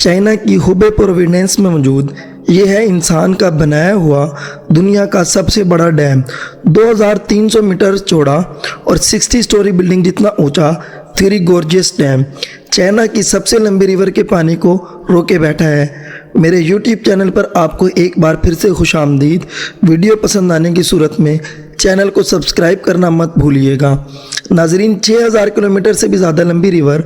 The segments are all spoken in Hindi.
चाइना की हुबे प्रोविडेंस में मौजूद ये है इंसान का बनाया हुआ दुनिया का सबसे बड़ा डैम। 2300 मीटर चौड़ा और 60 स्टोरी बिल्डिंग जितना ऊंचा थ्री गोर्जियस डैम चाइना की सबसे लंबी रिवर के पानी को रोके बैठा है। मेरे YouTube चैनल पर आपको एक बार फिर से खुशामदीद। वीडियो पसंद आने की सूरत में चैनल को सब्सक्राइब करना मत भूलिएगा। नाजरीन, 6000 किलोमीटर से भी ज़्यादा लंबी रिवर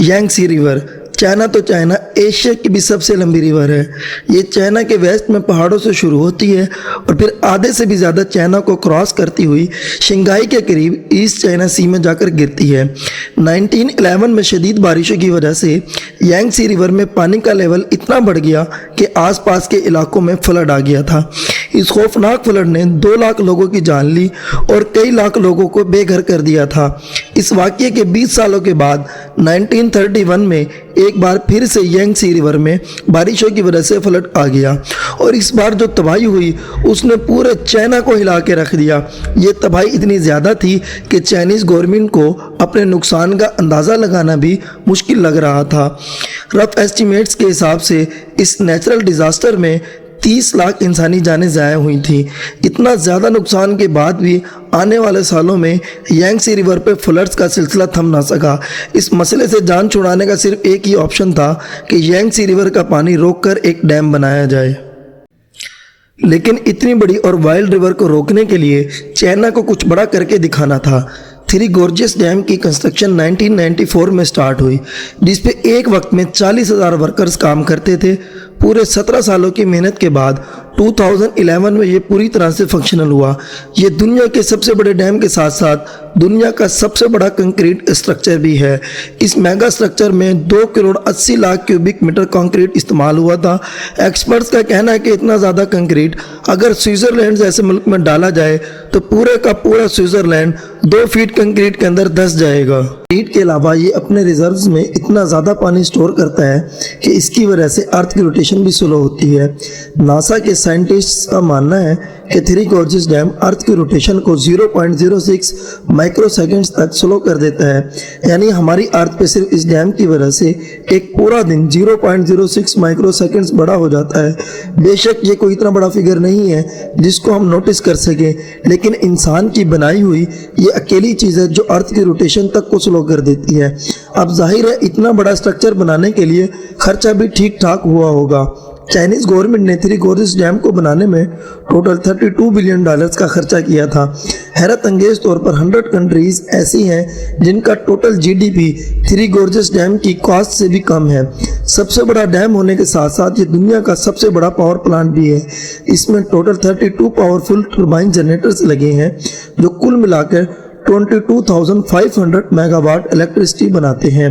यांगसी रिवर चाइना तो चाइना एशिया की भी सबसे लंबी रिवर है। ये चाइना के वेस्ट में पहाड़ों से शुरू होती है और फिर आधे से भी ज़्यादा चाइना को क्रॉस करती हुई शंघाई के करीब ईस्ट चाइना सी में जाकर गिरती है। 1911 में शदीद बारिशों की वजह से यांगसी रिवर में पानी का लेवल इतना बढ़ गया कि आसपास के इलाकों में फ्लड आ गया था। इस खौफनाक फ्लड ने 2 लाख लोगों की जान ली और कई लाख लोगों को बेघर कर दिया था। इस वाक़ये के 20 सालों के बाद 1931 में एक बार फिर से यांगसी रिवर में बारिशों की वजह से फ्लड आ गया और इस बार जो तबाही हुई उसने पूरे चाइना को हिला के रख दिया। ये तबाही इतनी ज़्यादा थी कि चाइनीज़ गवर्नमेंट को अपने नुकसान का अंदाज़ा लगाना भी मुश्किल लग रहा था। रफ एस्टिमेट्स के हिसाब से इस नेचुरल डिज़ास्टर में 30 लाख इंसानी जानें ज़ाया हुई थी। इतना ज़्यादा नुकसान के बाद भी आने वाले सालों में यांगसी रिवर पे फ्लड्स का सिलसिला थम ना सका। इस मसले से जान छुड़ाने का सिर्फ एक ही ऑप्शन था कि यांगसी रिवर का पानी रोककर एक डैम बनाया जाए। लेकिन इतनी बड़ी और वाइल्ड रिवर को रोकने के लिए चाइना को कुछ बड़ा करके दिखाना था। थ्री गोर्जियस डैम की कंस्ट्रक्शन 1994 में स्टार्ट हुई, जिस पे एक वक्त में 40,000 वर्कर्स काम करते थे। पूरे 17 सालों की मेहनत के बाद 2011 में ये पूरी तरह से फंक्शनल हुआ। ये दुनिया के सबसे बड़े डैम के साथ साथ दुनिया का सबसे बड़ा कंक्रीट स्ट्रक्चर भी है। इस मेगा स्ट्रक्चर में 2 crore 80 lakh cubic metre concrete इस्तेमाल हुआ था। एक्सपर्ट्स का कहना है कि इतना ज़्यादा कंक्रीट अगर स्विट्ज़रलैंड जैसे मुल्क में डाला जाए तो पूरे का पूरा स्विट्ज़रलैंड 2 फीट कंक्रीट के अंदर धंस जाएगा। कंक्रीट के अलावा ये अपने रिजर्व्स में इतना ज़्यादा पानी स्टोर करता है कि इसकी वजह से अर्थ की रोटेशन भी स्लो होती है। नासा के साइंटिस्ट्स का मानना है कि थ्री गोर्जियस डैम अर्थ की रोटेशन को 0.06 माइक्रो सेकेंड्स तक स्लो कर देता है। यानी हमारी अर्थ पे सिर्फ इस डैम की वजह से एक पूरा दिन 0.06 माइक्रो सेकेंड्स बड़ा हो जाता है। बेशक ये कोई इतना बड़ा फिगर नहीं है जिसको हम नोटिस कर सकें, लेकिन इंसान की बनाई हुई ये अकेली चीज़ है जो अर्थ की रोटेशन तक को स्लो कर देती है। अब जाहिर है इतना बड़ा स्ट्रक्चर बनाने के लिए खर्चा भी ठीक ठाक हुआ होगा। चाइनीज़ गवर्नमेंट ने थ्री गोर्जियस डैम को बनाने में टोटल $32 बिलियन का खर्चा किया था। हैरत अंगेज तौर पर 100 कंट्रीज़ ऐसी हैं जिनका total GDP three gorgeous dam की कॉस्ट से भी कम है। सबसे बड़ा डैम होने के साथ साथ ये दुनिया का सबसे बड़ा पावर प्लांट भी है। इसमें टोटल 32 पावरफुल टर्बाइन जनरेटर्स लगे हैं जो कुल मिलाकर 22,500 मेगावाट इलेक्ट्रिसिटी बनाते हैं।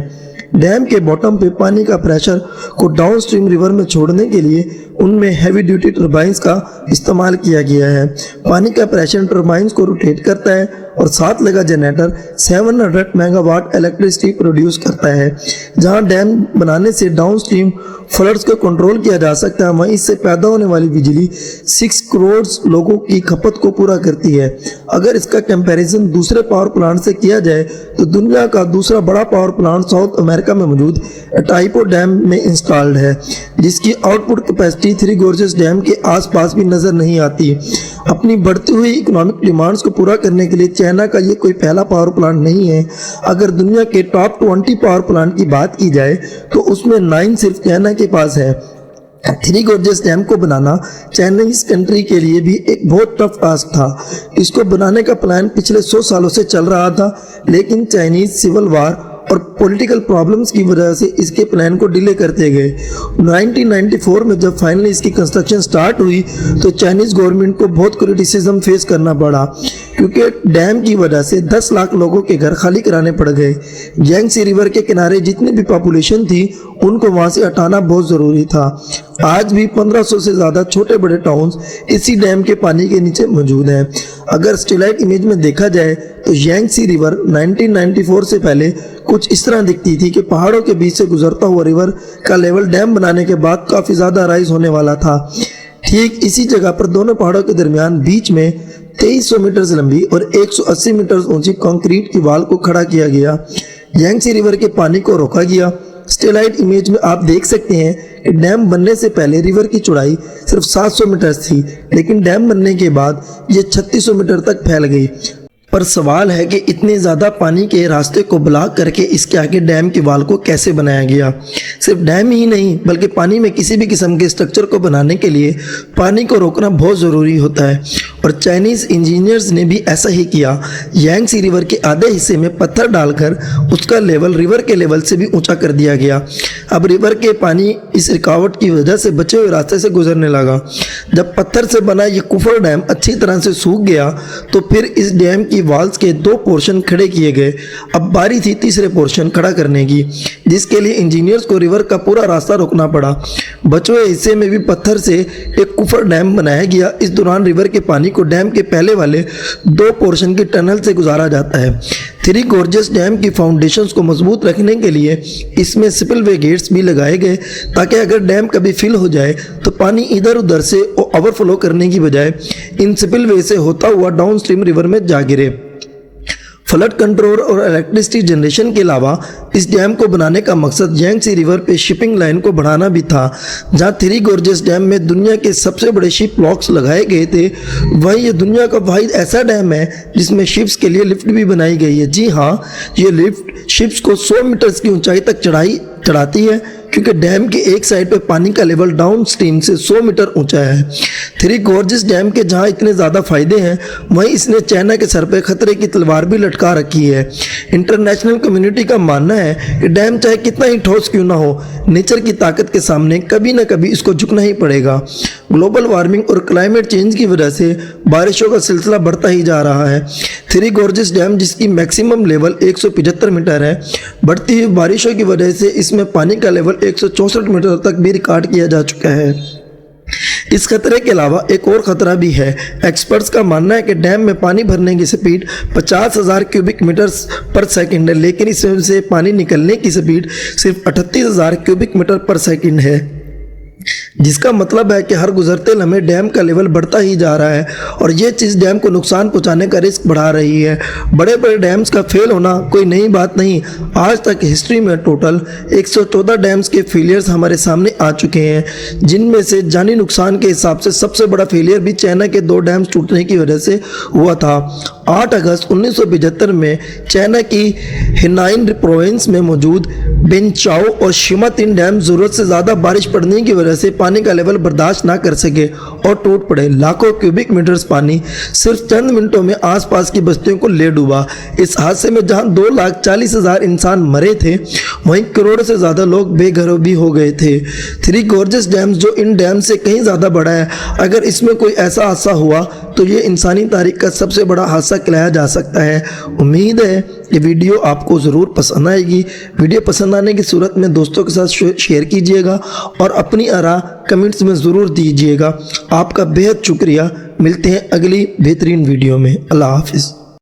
डैम के बॉटम पे पानी का प्रेशर को डाउन स्ट्रीम रिवर में छोड़ने के लिए उनमें हैवी ड्यूटी टर्बाइंस का इस्तेमाल किया गया है। पानी का प्रेशर टर्बाइंस को रोटेट करता है और साथ लगा जनरेटर 700 मेगावाट इलेक्ट्रिसिटी प्रोड्यूस करता है। जहां डैम बनाने से डाउन स्ट्रीम फ्लड्स को कंट्रोल किया जा सकता है, वहीं इससे पैदा होने वाली बिजली 6 करोड़ लोगों की खपत को पूरा करती है। अगर इसका कंपैरिजन दूसरे पावर प्लांट से किया जाए तो दुनिया का दूसरा बड़ा पावर प्लांट साउथ अमेरिका में मौजूद एटाइपो डैम में इंस्टॉल्ड है, जिसकी output capacity three gorgeous dam के आसपास भी नजर नहीं आती। अपनी बढ़ती हुई इकोनॉमिक डिमांड्स को पूरा करने के लिए चाइना का ये कोई पहला पावर प्लांट नहीं है। अगर दुनिया के टॉप 20 पावर प्लांट की बात की जाए तो उसमें 9 सिर्फ चाइना के पास है। थ्री गोर्जियस डैम को बनाना चाइनीज कंट्री के लिए भी एक बहुत टफ टास्क था। इसको बनाने का प्लान पिछले 100 सालों से चल रहा था, लेकिन चाइनीज सिविल वार और पॉलिटिकल प्रॉब्लम्स की वजह से इसके प्लान को डिले करते गए। 1994 में जब फाइनली इसकी कंस्ट्रक्शन स्टार्ट हुई तो चाइनीज गवर्नमेंट को बहुत क्रिटिसिज्म फेस करना पड़ा, क्योंकि डैम की वजह से 10 लाख लोगों के घर खाली कराने पड़ गए। यांगसी रिवर के किनारे जितनी भी पॉपुलेशन थी उनको वहां से हटाना बहुत ज़रूरी था। आज भी 1500 से ज़्यादा छोटे बड़े टाउन्स इसी डैम के पानी के नीचे मौजूद हैं। अगर स्टेलाइट इमेज में देखा जाए तो यांगसी रिवर 1994 से पहले कुछ इस तरह दिखती थी कि पहाड़ों के बीच से गुजरता हुआ रिवर का लेवल डैम बनाने के बाद काफ़ी ज़्यादा राइज होने वाला था। ठीक इसी जगह पर दोनों पहाड़ों के दरमियान बीच में 2300 मीटर लंबी और 180 मीटर ऊंची कंक्रीट की वाल को खड़ा किया गया। यांगसी रिवर के पानी को रोका गया स्टेलाइट इमेज में आप देख सकते हैं कि डैम बनने से पहले रिवर की चौड़ाई सिर्फ 700 मीटर थी, लेकिन डैम बनने के बाद ये 3600 मीटर तक फैल गई। पर सवाल है कि इतने ज़्यादा पानी के रास्ते को ब्लॉक करके इसके आगे डैम की वाल को कैसे बनाया गया। सिर्फ डैम ही नहीं बल्कि पानी में किसी भी किस्म के स्ट्रक्चर को बनाने के लिए पानी को रोकना बहुत ज़रूरी होता है, और चाइनीज़ इंजीनियर्स ने भी ऐसा ही किया। यांगसी रिवर के आधे हिस्से में पत्थर डालकर उसका लेवल रिवर के लेवल से भी ऊँचा कर दिया गया। अब रिवर के पानी इस रुकावट की वजह से बचे हुए रास्ते से गुजरने लगा। जब पत्थर से बना ये कुफर डैम अच्छी तरह से सूख गया तो फिर इस डैम की वॉल्स के 2 पोर्शन खड़े किए गए। अब बारी थी तीसरे पोर्शन खड़ा करने की, जिसके लिए इंजीनियर्स को रिवर का पूरा रास्ता रोकना पड़ा। बचे हुए हिस्से में भी पत्थर से एक कुफर डैम बनाया गया। इस दौरान रिवर के पानी को डैम के पहले वाले 2 पोर्शन की टनल से गुजारा जाता है। थ्री गॉर्जेस डैम की फाउंडेशंस को मजबूत रखने के लिए इसमें स्पिलवे गेट्स भी लगाए गए, ताकि अगर डैम कभी फिल हो जाए तो पानी इधर उधर से ओवरफ्लो करने की बजाय इन स्पिलवे से होता हुआ डाउनस्ट्रीम रिवर में जा गिरे। फ्लड कंट्रोल और इलेक्ट्रिसिटी जनरेशन के अलावा इस डैम को बनाने का मकसद यांगसी रिवर पे शिपिंग लाइन को बढ़ाना भी था। जहां थ्री गॉर्जेस डैम में दुनिया के सबसे बड़े शिप लॉक्स लगाए गए थे, वहीं ये दुनिया का वाहिद ऐसा डैम है जिसमें शिप्स के लिए लिफ्ट भी बनाई गई है। जी हाँ, ये लिफ्ट शिप्स को 100 मीटर्स की ऊंचाई तक चढ़ाती है, क्योंकि डैम के एक साइड पे पानी का लेवल डाउन स्ट्रीम से 100 मीटर ऊंचा है। थ्री गॉर्जेस डैम के जहां इतने ज़्यादा फायदे हैं, वहीं इसने चाइना के सर पे खतरे की तलवार भी लटका रखी है। इंटरनेशनल कम्युनिटी का मानना है कि डैम चाहे कितना ही ठोस क्यों ना हो, नेचर की ताकत के सामने कभी ना कभी इसको झुकना ही पड़ेगा। ग्लोबल वार्मिंग और क्लाइमेट चेंज की वजह से बारिशों का सिलसिला बढ़ता ही जा रहा है। थ्री गॉर्जेस डैम, जिसकी मैक्सिमम लेवल 175 मीटर है, बढ़ती हुई बारिशों की वजह से इसमें पानी का लेवल 164 मीटर तक भी रिकॉर्ड किया जा चुका है। इस खतरे के अलावा एक और खतरा भी है। एक्सपर्ट्स का मानना है कि डैम में पानी भरने की स्पीड 50,000 क्यूबिक मीटर पर सेकंड है, लेकिन इसमें से पानी निकलने की स्पीड सिर्फ 38,000 क्यूबिक मीटर पर सेकंड है, जिसका मतलब है कि हर गुजरते लम्हे डैम का लेवल बढ़ता ही जा रहा है, और ये चीज़ डैम को नुकसान पहुंचाने का रिस्क बढ़ा रही है। बड़े बड़े डैम्स का फेल होना कोई नई बात नहीं। आज तक हिस्ट्री में टोटल 114 डैम्स के फेलियर्स हमारे सामने आ चुके हैं, जिनमें से जानी नुकसान के हिसाब से सबसे बड़ा फेलियर भी चाइना के 2 डैम्स टूटने की वजह से हुआ था। 8 अगस्त 1975 में चाइना की हेनाइन प्रोविंस में मौजूद बेनचाओ और शिमातिन डैम ज़रूरत से ज़्यादा बारिश पड़ने की वजह से पानी का लेवल बर्दाश्त ना कर सके और टूट पड़े। लाखों क्यूबिक मीटर्स पानी सिर्फ चंद मिनटों में आसपास की बस्तियों को ले डूबा। इस हादसे में जहां 2,40,000 इंसान मरे थे, वहीं करोड़ों से ज़्यादा लोग बेघर भी हो गए थे। थ्री गॉर्जेस डैम, जो इन डैम से कहीं ज़्यादा बड़ा है, अगर इसमें कोई ऐसा हादसा हुआ तो ये इंसानी तारीख का सबसे बड़ा हादसा कहलाया जा सकता है। उम्मीद है ये वीडियो आपको ज़रूर पसंद आएगी। वीडियो पसंद आने की सूरत में दोस्तों के साथ शेयर कीजिएगा और अपनी आरा कमेंट्स में ज़रूर दीजिएगा। आपका बेहद शुक्रिया। मिलते हैं अगली बेहतरीन वीडियो में। अल्लाह हाफिज़।